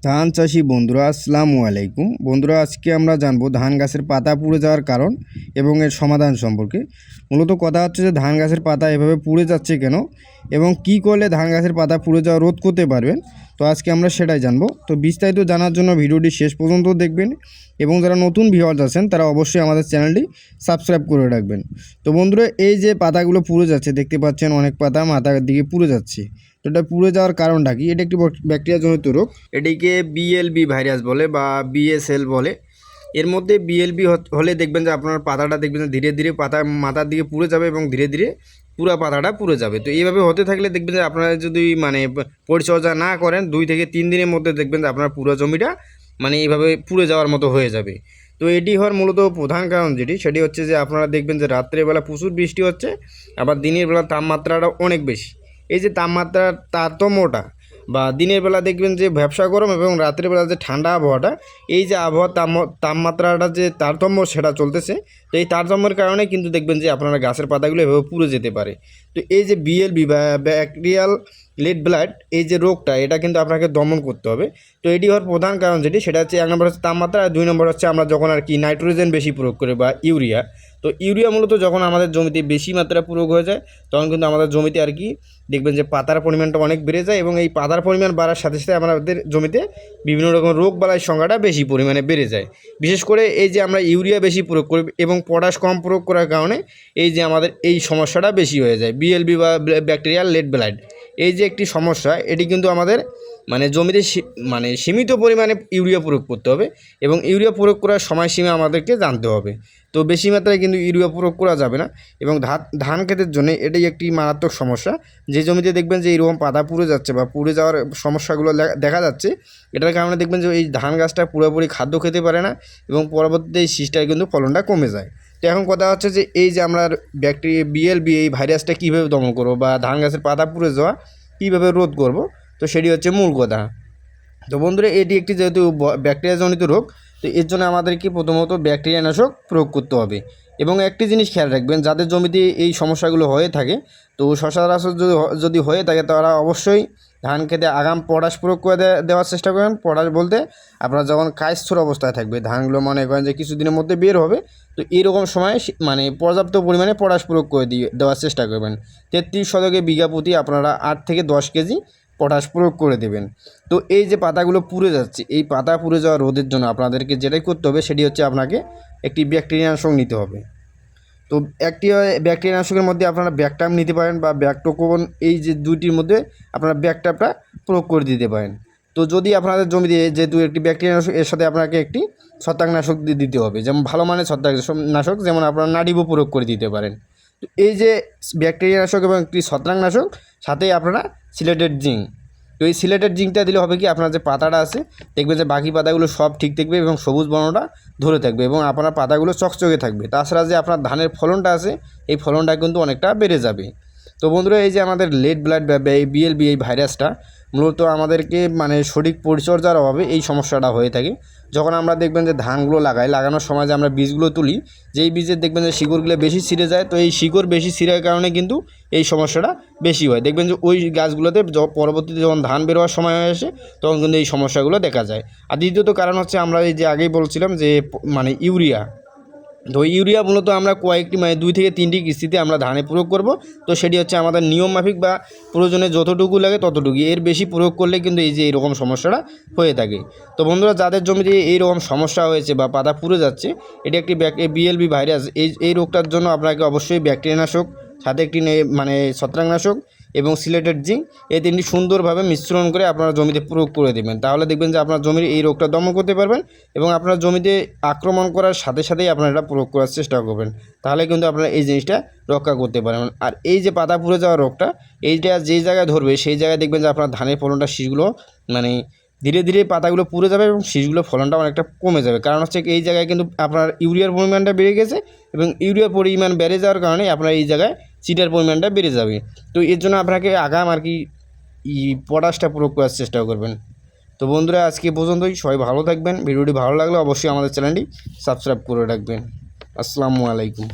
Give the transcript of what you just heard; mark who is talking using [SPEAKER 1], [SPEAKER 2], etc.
[SPEAKER 1] ধান চাষি বন্ধুরা আসসালামু আলাইকুম। বন্ধুরা, আজকে আমরা জানবো ধান গাছের পাতা পুড়ে যাওয়ার কারণ এবং এর সমাধান সম্পর্কে। মূলত কথা হচ্ছে যে ধান গাছের পাতা এভাবে পুড়ে যাচ্ছে কেন এবং কি করলে ধান গাছের পাতা পুড়ে যাওয়া রোধ করতে পারবেন। তো আজকে আমরা সেটাই জানবো। তো বিস্তারিত জানার জন্য ভিডিওটি শেষ পর্যন্ত দেখবেন এবং যারা নতুন ভিউয়ার্স আছেন তারা অবশ্যই আমাদের চ্যানেলটি সাবস্ক্রাইব করে রাখবেন। তো বন্ধুরা, এই যে পাতাগুলো পুড়ে যাচ্ছে দেখতে পাচ্ছেন, অনেক পাতা মাথার দিকে পুড়ে যাচ্ছে। তো এটা পুড়ে যাওয়ার কারণটা কি? এটা একটি ব্যাকটেরিয়াজনিত রোগ। এটিকে বিএলবি ভাইরাস বলে বা বিএসএল বলে। এর মধ্যে বিএলবি হলে দেখবেন যে আপনার পাতাটা দেখবেন যে ধীরে ধীরে পাতা মাথার দিকে পুড়ে যাবে এবং ধীরে ধীরে পুরো পাতাটা পুড়ে যাবে। তো এইভাবে হতে থাকলে দেখবেন যে আপনারা যদি পরিচর্যা না করেন 2 থেকে 3 দিনের মধ্যে দেখবেন যে আপনার পুরো জমিটা এইভাবে পুড়ে যাওয়ার মতো হয়ে যাবে। তো এটি হওয়ার মূলত প্রধান কারণ সেটি হচ্ছে যে আপনারা দেখবেন যে রাত্রেবেলা প্রচুর বৃষ্টি হচ্ছে, আবার দিনের বেলা তাপমাত্রাটা অনেক বেশি। এই যে তাপমাত্রার তারতম্যটা বা দিনের বেলা দেখবেন যে ভ্যাপসা গরম এবং রাতের বেলা যে ঠান্ডা আবহাওয়াটা, এই যে আবহাওয়ার তাপমাত্রাটা যে তারতম্য সেটা চলতেছে। তো এই তারতম্যের কারণে কিন্তু দেখবেন যে আপনারা গাছের পাতাগুলো এভাবে পুড়ে যেতে পারে। তো এই যে বিএলবি বা ব্যাকটেরিয়াল লেট ব্লাইট, এই যে রোগটা, এটা কিন্তু আপনাকে দমন করতে হবে। তো এটি হওয়ার প্রধান কারণ সেটা হচ্ছে 1 নম্বর হচ্ছে তাপমাত্রা, আর 2 নম্বর হচ্ছে আমরা যখন নাইট্রোজেন বেশি প্রয়োগ করি বা ইউরিয়া। তো ইউরিয়া মূলত যখন আমাদের জমিতে বেশি মাত্রায় প্রয়োগ হয়ে যায় তখন কিন্তু আমাদের জমিতে দেখবেন যে পাতার পরিমাণটা অনেক বেড়ে যায় এবং এই পাতার পরিমাণ বাড়ার সাথে সাথে আমাদের জমিতে বিভিন্ন রকম রোগ বালাইয়ের সংখ্যাটা বেশি পরিমাণে বেড়ে যায়। বিশেষ করে এই যে আমরা ইউরিয়া বেশি প্রয়োগ করি এবং পটাশ কম প্রয়োগ করার কারণে এই যে আমাদের এই সমস্যাটা বেশি হয়ে যায়, বিএলবি বা ব্যাকটেরিয়াল লেট ব্লাইট। এই যে একটি সমস্যা, এটি কিন্তু আমাদের জমিতে সীমিত পরিমাণে ইউরিয়া প্রয়োগ করতে হবে এবং ইউরিয়া প্রয়োগ করার সময়সীমা আমাদেরকে জানতে হবে। তো বেশি মাত্রায় কিন্তু ইউরিয়া প্রয়োগ করা যাবে না এবং ধান ক্ষেতের জন্য এটাই একটি মারাত্মক সমস্যা। যে জমিতে দেখবেন যে এইরকম পাতা পুড়ে যাচ্ছে বা পুড়ে যাওয়ার সমস্যাগুলো দেখা যাচ্ছে, এটার কারণে দেখবেন যে এই ধান গাছটা পুরোপুরি খাদ্য খেতে পারে না এবং পরবর্তীতে এই শীষটায় কিন্তু ফলনটা কমে যায়। তো এখন কথা হচ্ছে যে এই যে আমরা ব্যাকটেরিয়া বিএলবি এই ভাইরাসটা কীভাবে দমন করবো বা ধান গাছের পাতা পুড়ে যাওয়া কীভাবে রোধ করব, তো সেটি হচ্ছে মূল কথা। তো বন্ধুরা, এটি একটি যেহেতু ব্যাকটেরিয়াজনিত রোগ, তো এর জন্য আমাদেরকে প্রথমত ব্যাকটেরিয়ানাশক প্রয়োগ করতে হবে। এবং একটি জিনিস খেয়াল রাখবেন, যাদের জমিতে এই সমস্যাগুলো হয়ে থাকে, তো সচরাচর যদি হয়ে থাকে তারা অবশ্যই ধান খেতে আগাম পটাশ প্রয়োগ করে দেওয়ার চেষ্টা করবেন। পটাশ বলতে আপনার যখন কায়স্থর অবস্থায় থাকবে ধানগুলো, মনে করেন যে কিছুদিনের মধ্যে বের হবে, তো এরকম সময় পর্যাপ্ত পরিমাণে পটাশ প্রয়োগ করে দেওয়ার চেষ্টা করবেন। 33 শতকে বিঘা প্রতি আপনারা 8 থেকে 10 কেজি পটাশ প্রয়োগ করে দেবেন। তো এই যে পাতাগুলো পুড়ে যাচ্ছে, এই পাতা পুড়ে যাওয়া রোধের জন্য আপনাদেরকে যেটাই করতে হবে সেটি হচ্ছে আপনাকে একটি ব্যাকটেরিয়ানাশক নিতে হবে। তো একটি ব্যাকটেরিয়ানাশকের মধ্যে আপনারা ব্যাকটাম নিতে পারেন বা ব্যাকটোকোন, এই যে দুইটির মধ্যে আপনারা ব্যাকটামটা প্রয়োগ করে দিতে পারেন। তো যদি আপনাদের জমিতে যেহেতু একটি ব্যাকটেরিয়ানাশক, এর সাথে আপনাকে একটি ছত্রাকনাশক দিতে হবে, যেমন ভালো মানের ছত্রাকনাশক, যেমন আপনারা নাডিবো প্রয়োগ করে দিতে পারেন। তো এই যে ব্যাকটেরিয়ানাশক এবং একটি ছত্রাকনাশক, সাথেই আপনারা সিলেটেড জিঙ্ক। তো এই সিলেটেড জিঙ্কটা দিলে হবে কি, আপনার যে পাতাটা আছে দেখবেন যে বাকি পাতাগুলো সব ঠিক থাকবে এবং সবুজ বর্ণটা ধরে থাকবে এবং আপনার পাতাগুলো চকচকে থাকবে। তাছাড়া যে আপনার ধানের ফলনটা আছে, এই ফলনটা কিন্তু অনেকটা বেড়ে যাবে। তো বন্ধুরা, এই যে আমাদের লেট ব্লাইট বা বিএলবি এই ভাইরাসটা মূলত আমাদেরকে সঠিক পরিচর্যার অভাবে এই সমস্যাটা হয়ে থাকে। যখন আমরা দেখবেন যে ধানগুলো লাগানোর সময় যে আমরা বীজগুলো তুলি, যেই বীজের দেখবেন যে শিকড়গুলো বেশি ছিঁড়ে যায়, তো এই শিকড় বেশি ছিঁড়ার কারণে কিন্তু এই সমস্যাটা বেশি হয়। দেখবেন যে ওই গাছগুলোতে পরবর্তীতে যখন ধান বেরোয়ার সময় হয়ে আসে তখন কিন্তু এই সমস্যাগুলো দেখা যায়। আর দ্বিতীয়ত কারণ হচ্ছে আমরা এই যে আগেই বলছিলাম যে ইউরিয়া। তো ইউরিয়া মূলত আমরা কয়েকটি 2 থেকে 3টি কিস্তিতে আমরা ধানে প্রয়োগ করব। তো সেটি হচ্ছে আমাদের নিয়ম মাফিক বা প্রয়োজনে যতটুকু লাগে ততটুকু, এর বেশি প্রয়োগ করলে কিন্তু এই যে এইরকম সমস্যাটা হয়ে থাকে। তো বন্ধুরা, যাদের জমিতে এইরকম সমস্যা হয়েছে বা পাতা পুড়ে যাচ্ছে, এটি একটি বিএলবি ভাইরাস। এই রোগটার জন্য আপনাকে অবশ্যই ব্যাকটেরিয়ানাশক, সাথে একটি ছত্রাকনাশক এবং সিলেটেড জিঙ্ক, এই 3টি সুন্দরভাবে মিশ্রণ করে আপনারা জমিতে প্রয়োগ করে দেবেন। তাহলে দেখবেন যে আপনার জমির এই রোগটা দমন করতে পারবেন এবং আপনার জমিতে আক্রমণ করার সাথে সাথেই আপনারা এটা প্রয়োগ করার চেষ্টা করবেন। তাহলে কিন্তু আপনারা এই জিনিসটা রক্ষা করতে পারবেন। আর এই যে পাতা পুড়ে যাওয়া রোগটা, এইটা যেই জায়গায় ধরবে সেই জায়গায় দেখবেন যে আপনার ধানের ফলনটা, শীষগুলো ধীরে ধীরে পাতাগুলো পুড়ে যাবে এবং শীষগুলো ফলনটা অনেকটা কমে যাবে। কারণ হচ্ছে এই জায়গায় কিন্তু আপনার ইউরিয়ার পরিমাণটা বেড়ে গেছে এবং ইউরিয়ার পরিমাণ বেড়ে যাওয়ার কারণে আপনার এই জায়গায় চিটার পরিমাণটা বেড়ে যাবে। তো এর জন্য আপনাকে আগাম পটাশটা প্রয়োগ করার চেষ্টা করবেন। তো বন্ধুরা, আজকে পর্যন্তই। সবাই ভালো থাকবেন। ভিডিওটি ভালো লাগলে অবশ্যই আমাদের চ্যানেলটি সাবস্ক্রাইব করে রাখবেন। আসসালামু আলাইকুম।